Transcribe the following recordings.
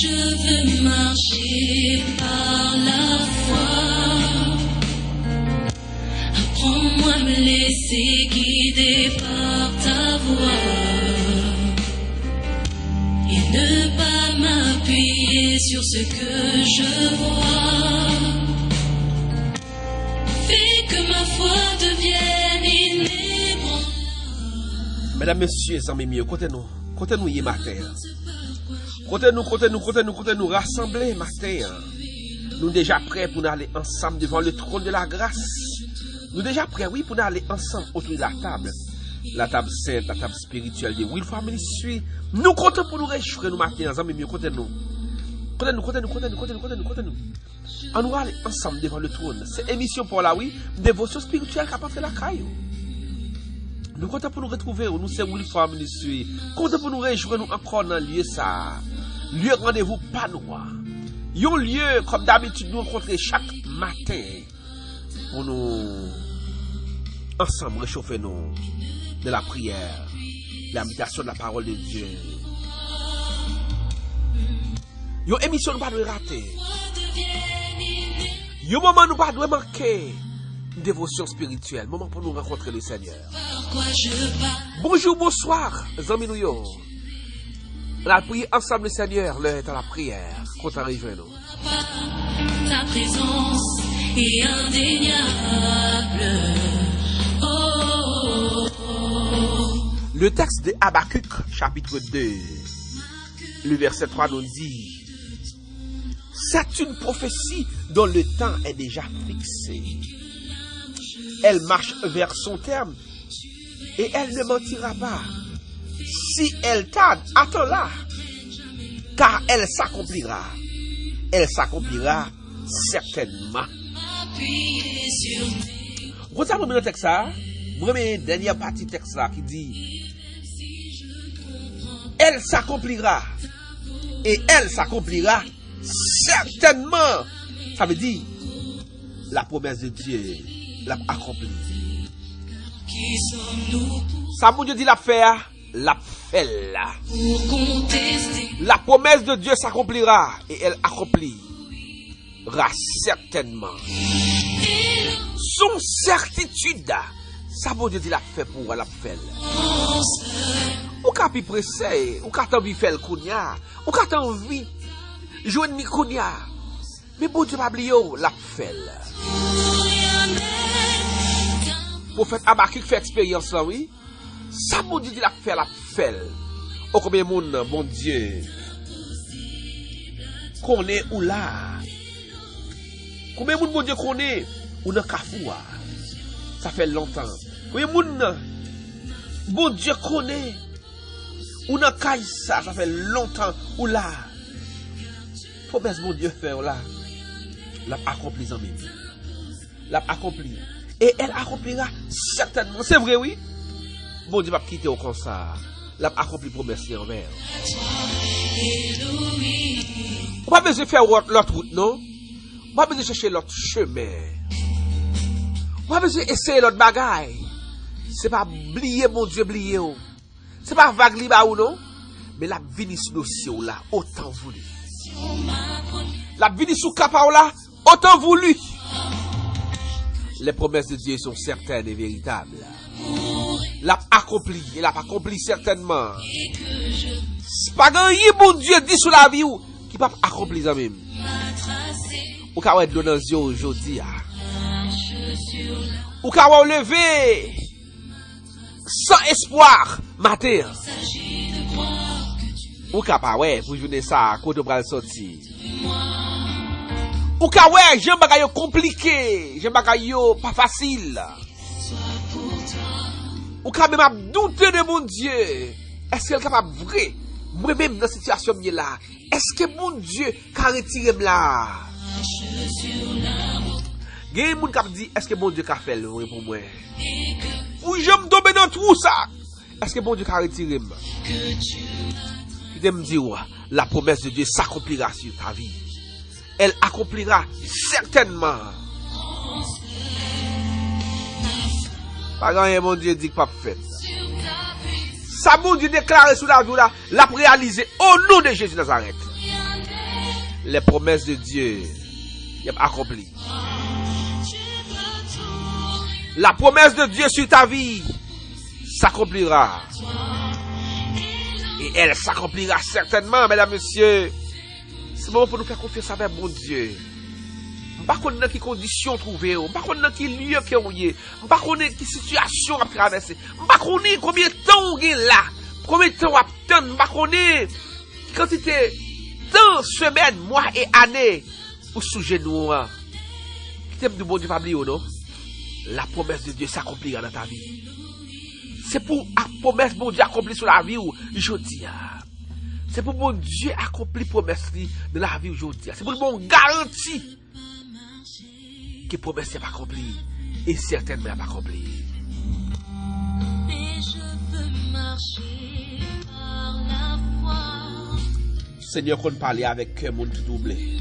Je veux marcher par la foi. Apprends-moi à me laisser guider par ta voix. Et ne pas m'appuyer sur ce que je vois. Fais que ma foi devienne inébranlable. Mesdames, messieurs, amis mieux, comptez-nous hier matin. Comptez-nous rassembler matin. Nous déjà prêts pour aller ensemble devant le trône de la grâce. Nous déjà prêts, oui, pour aller ensemble autour de la table. La table sainte, la table spirituelle de Will Family Suite. Nous comptons pour nous réjouir nous matin, amis mieux, comptez-nous. Comptez-nous. On nous aller ensemble devant le trône. C'est émission pour la oui, dévotion spirituelle qui a passé la caillou. Nous comptons pour nous retrouver, nous c'est Will Family Suite. Comptons pour nous réjouir nous encore dans le lieu ça. Lieu rendez-vous pas noir. Un lieu comme d'habitude nous rencontrer chaque matin pour nous ensemble réchauffer nous de la prière, l'habitation de la parole de Dieu. Une émission nous pas doit rater. Un moment nous pas doit manquer. Une dévotion spirituelle, moment pour nous rencontrer le Seigneur. Bonjour, bonsoir, amis nous yo. On a prié ensemble le Seigneur, l'heure est à la prière. Quand arrive nous. Ta présence est indéniable. Le texte de Habakkuk, chapitre 2, le verset 3 nous dit: c'est une prophétie dont le temps est déjà fixé. Elle marche vers son terme et elle ne mentira pas. Si elle tarde, attends-la, car elle s'accomplira. Elle s'accomplira certainement. Vous savez le texte ça? Vous avez une dernière partie du texte là qui dit: elle s'accomplira. Et elle s'accomplira certainement. Ça veut dire la promesse de Dieu l'a accomplie. Ça mon Dieu dit la faire, la fait là. La promesse de Dieu s'accomplira et elle accomplira certainement. Son certitude, ça mon Dieu dit la fait pour la fait. Ou ka pi pressé, ou ka t'envie faire le kounya, ou ka t'envie jouer ni kounya. Mais bon Dieu pas oublier la fait. Prophète Habakkuk fait expérience là, oui. Ça bon Dieu dit la fait, la fait. Au combien moun bon Dieu connaît ou là. Combien moun bon Dieu connaît ou dans Kafoua. Ça fait longtemps. Combien moun bon Dieu connaît ou dans Kaïsa, ça fait longtemps ou là. Promesse bon Dieu fait là. L'a accompli en même. L'a accompli. Et elle accomplira certainement. C'est vrai, oui. Bon Dieu va quitter au comme ça. L'a accompli promesse envers. On va besoin de faire l'autre route, non? On va besoin de chercher l'autre chemin. On va besoin d'essayer l'autre bagaille. C'est pas oublier, mon Dieu, oublier. C'est pas vague liba ou non? Mais la vini sous dossier là, autant voulu. La vini sous capa là, autant voulu. Les promesses de Dieu sont certaines et véritables. L'a accompli, et l'a accompli certainement. C'est pas grand bon Dieu dit sur la vie ou qui pas accompli ça même. Ou ka wè de dans yeux aujourd'hui. Ou ka wè lever sans espoir matin. Ou ka pa wè pour journée ça côté pral sorti. Ou ka wè j'aime bagay compliqué, j'aime bagay yo pas facile. Ou ka même douter de mon Dieu. Est-ce qu'elle est capable vrai? Moi même dans cette situation là, est-ce que mon Dieu ka retirer là? Gen moun k'ap dit est-ce que bon Dieu ka fait le vrai pour moi? Ou j'aime tomber dans tout ça? Est-ce que bon Dieu ka retirer moi? Je me dire la promesse de Dieu s'accomplira sur ta vie. Elle accomplira certainement. Pas grand mon Dieu dit que pas fait. Ça mon Dieu déclaré sur la vie là, l'a réalisé au nom de Jésus de Nazareth. les promesses de Dieu y a accompli. La promesse de Dieu sur ta vie s'accomplira. Et elle s'accomplira certainement, mesdames, messieurs. C'est le moment pour nous faire confiance avec mon Dieu. Pas qu'on dans quelle condition trouver, pas qu'on dans quel lieu que on est, pas qu'on dans quelle situation à traverser, pas qu'on est combien de temps on est là, combien de temps on attend, pas qu'on est quantité temps, semaines, mois et années pour souger nous. Qui t'aime du bon Dieu pas oublier non? La promesse de Dieu s'accomplira dans ta vie. C'est pour la promesse bon Dieu accompli sur la vie ou aujourd'hui. C'est pour bon Dieu accomplir promesse de la vie aujourd'hui. C'est pour bon garantie que promesse n'est pas accomplie et certainement pas accomplie. Mais je veux marcher par la foi. Seigneur, qu'on parle avec cœur monde qui troublé.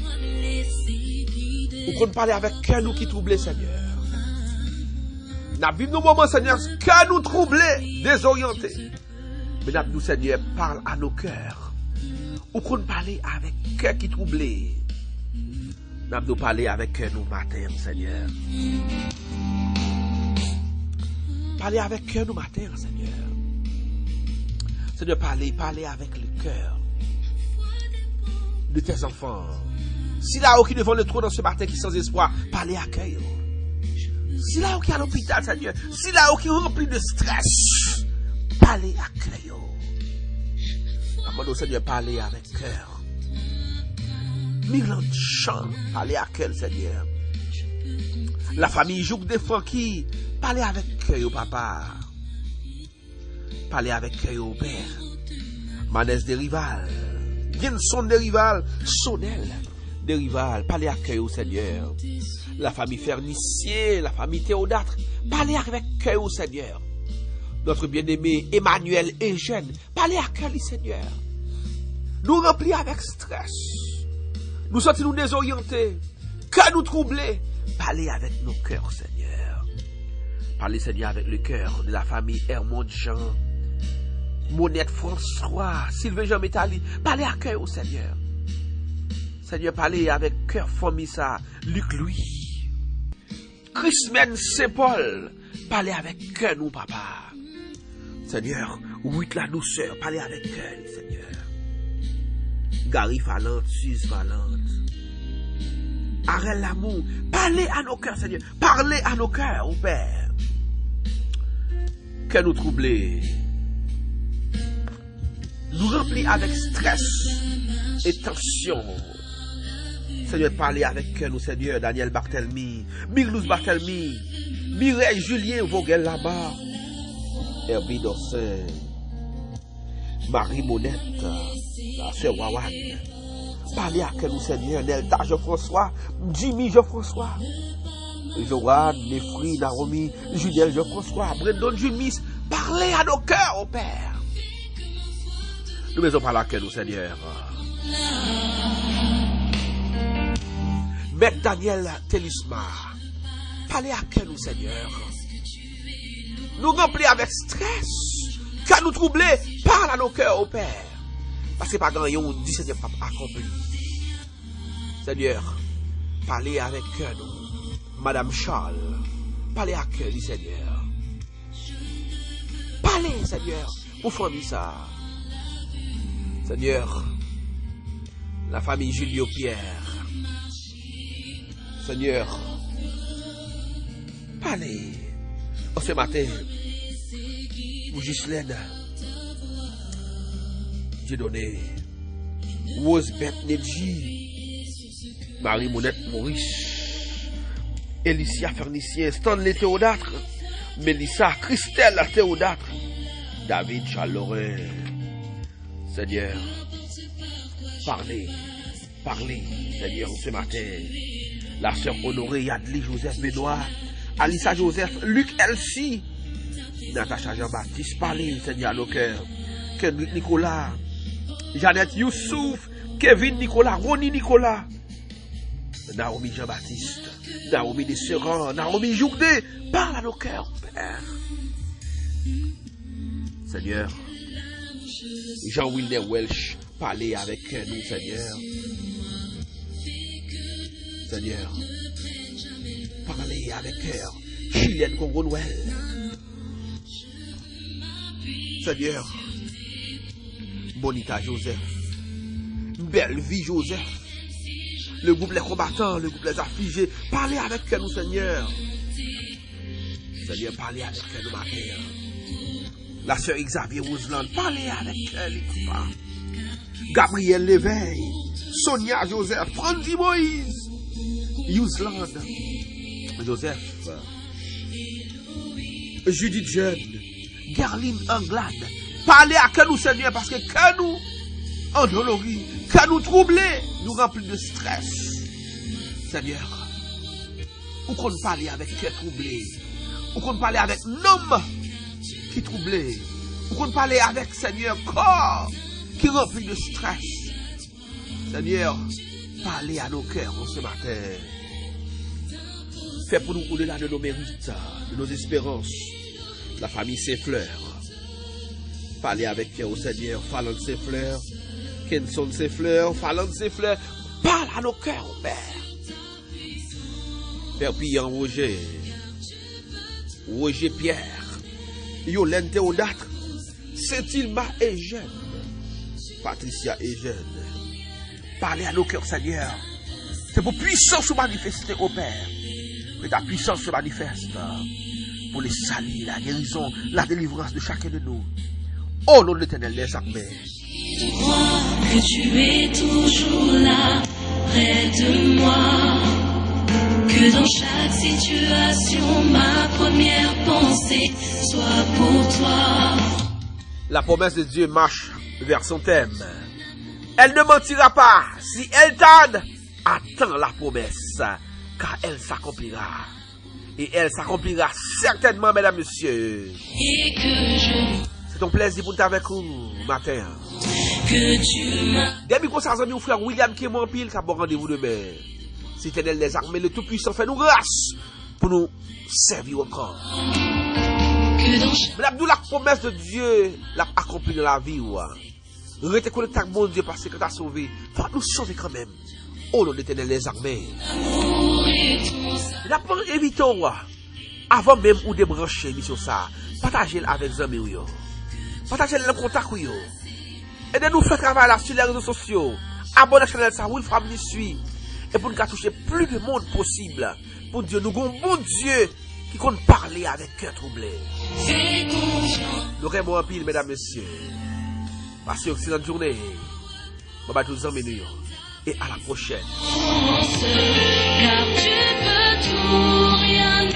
Ou qu'on parle avec cœur nous qui troublé, Seigneur. N'a vu nos moments, Seigneur, cœur nous troublé, désorienté. Mais n'a nous, Seigneur, parle à nos cœurs. Ou qu'on parle avec cœur qui troublé. N'a nous parler avec cœur nous matin, Seigneur. Parlez avec cœur nous matin, Seigneur. Seigneur, parlez avec le cœur de tes enfants. Si là-haut qui devant le trône dans ce matin qui sans espoir, parlez à cœur. Si là-haut qui est à l'hôpital, Seigneur, si là-haut qui est rempli de stress, parlez à cœur. Amandou, Seigneur, parlez avec cœur. Mirland chant, parlez à cœur, Seigneur. La famille joue des qui parlez avec cœur, papa. Parlez avec cœur, père. Manès des rivales. Genson des rivales. Sonel des rivales. Parlez à cœur, Seigneur. La famille Fernicier, la famille Théodâtre. Parlez avec cœur, Seigneur. Notre bien-aimé Emmanuel et Jeune. Parlez à cœur, Seigneur. Nous remplis avec stress. Nous sentons nous désorientés. Cœur nous troublés. Parlez avec nos cœurs, Seigneur. Parlez, Seigneur, avec le cœur de la famille Hermond Jean, Monette François, Sylvain Jean Métalli. Parlez à cœur, Seigneur. Seigneur, parlez avec cœur Fomissa, Luc Louis, Christmen Saint-Paul. Parlez avec cœur, nous, papa. Seigneur, oui, la douceur. Parlez avec cœur, Seigneur. Gary Valente, Suze Valente. Arrête l'amour. Parlez à nos cœurs, Seigneur. Parlez à nos cœurs, au Père. Que nous troublés. Nous remplis avec stress et tension. Seigneur, parlez avec nous, Seigneur. Daniel Barthelmy, Mirlouz Barthelmy, Mireille Julien Vogel Lamar, Herbie Dorset, Marie Monette, la sœur Wawan. Parlez à nous, Seigneur. Nelda Jean-François, Jimmy Jean-François, Joanne, Nefri, Naomi, Juliel Jean-François, Brendon Jumis. Parlez à nos cœurs, au Père. Nous maisons parler à nous, Seigneur. Maître Daniel Telisma. Parlez à nous, Seigneur. Nous remplis avec stress. Car nous troublés, parle à nos cœurs, au Père. Parce que pas grand yon dit Seigneur pas accompli. Seigneur, parlez avec nous. Madame Charles, parlez à cœur du Seigneur. Parlez, Seigneur, pour famille ça. Seigneur, la famille Julio Pierre. Seigneur, parlez. Ce matin, pour Ghislaine, j'ai donné Rosebeth Nedji, Marie-Monette Maurice, Elicia Fernicien, Stanley Théodâtre, Mélissa Christelle Théodâtre, David Charles-Lorrain. Seigneur, parlez, Seigneur, ce matin. La sœur Honorée Yadli Joseph Benoît, Alissa Joseph, Luc Elsie, Natacha Jean-Baptiste, parlez, Seigneur, à nos cœurs. Kendrick Nicolas, Jeannette Youssouf, Kevin Nicolas, Ronnie Nicolas, Naomi Jean-Baptiste, Naomi Desserans, Naomi Jourdé, parle à nos cœurs, Père. Seigneur, Jean-Wilner Welch, parlez avec nous, Seigneur. Seigneur. Parlez avec cœur. Chilienne Congo-Noël. Seigneur. Bonita Joseph. Belle vie Joseph. Le groupe les combattants, le groupe les affligés. Parlez avec nous, Seigneur. Seigneur, parlez avec nous, ma mère. La sœur Xavier Roseland, parlez avec elle, l'écoute. Gabriel Léveil, Sonia Joseph, Franzi Moïse, Yousland, Joseph, Judith Jeune, Garline Anglade. Parlez à nous, Seigneur, parce que nous endoloris, nous troublés, nous remplis de stress. Seigneur, ou qu'on parle avec cœur troublé, ou qu'on parle avec l'homme qui troublé, ou qu'on parle avec, Seigneur, corps qui rempli de stress. Seigneur, parlez à nos cœurs ce matin. Fais pour nous au-delà de nos mérites, de nos espérances, la famille Saint-Fleur. Parlez avec cœur au Seigneur, Fallon Saint-Fleur, Kenson Saint-Fleur, Fallon Saint-Fleur. Parle à nos cœurs, Père. Père Pillan Roger, Roger Pierre, Yolène Théodatre, Saint-Ilma est jeune, Patricia est jeune. Parlez à nos cœurs, Seigneur. C'est pour puissance se manifester au Père. Que ta puissance se manifeste pour les saluer, la guérison, la délivrance de chacun de nous. Au nom de l'Éternel des armées. Je crois que tu es toujours là, près de moi. Que dans chaque situation, ma première pensée soit pour toi. La promesse de Dieu marche vers son thème. Elle ne mentira pas. Si elle tarde, attends la promesse, car elle s'accomplira. Et elle s'accomplira certainement, mesdames, messieurs. Et que c'est ton plaisir pour être avec nous matin. Que tu m'as. Dès que ça mon frère William qui est mon pile, qui a bon rendez-vous demain. C'est l'Éternel des armées, le Tout-Puissant fait nous grâce pour nous servir encore. Mais la promesse de Dieu l'a accompli dans la vie. Restez connecté avec mon Dieu parce que tu as sauvé. Faut nous sauver quand même. Au nom de l'Éternel des armées. Évitons, avant même ou débrancher mission ça, partagez-le avec les amis. Partagez-le dans le contact. Aidez-nous à faire travail sur les réseaux sociaux. Abonnez-vous à la chaîne ça, Will Family suit. Et pour nous toucher plus de monde possible. Pour Dieu, nous avons un bon Dieu qui compte parler avec cœur troublé. Nous aimons un pile, mesdames, messieurs. Passez une excellente journée. Bye bye tous amis. Et à la prochaine. Car tu peux tout, rien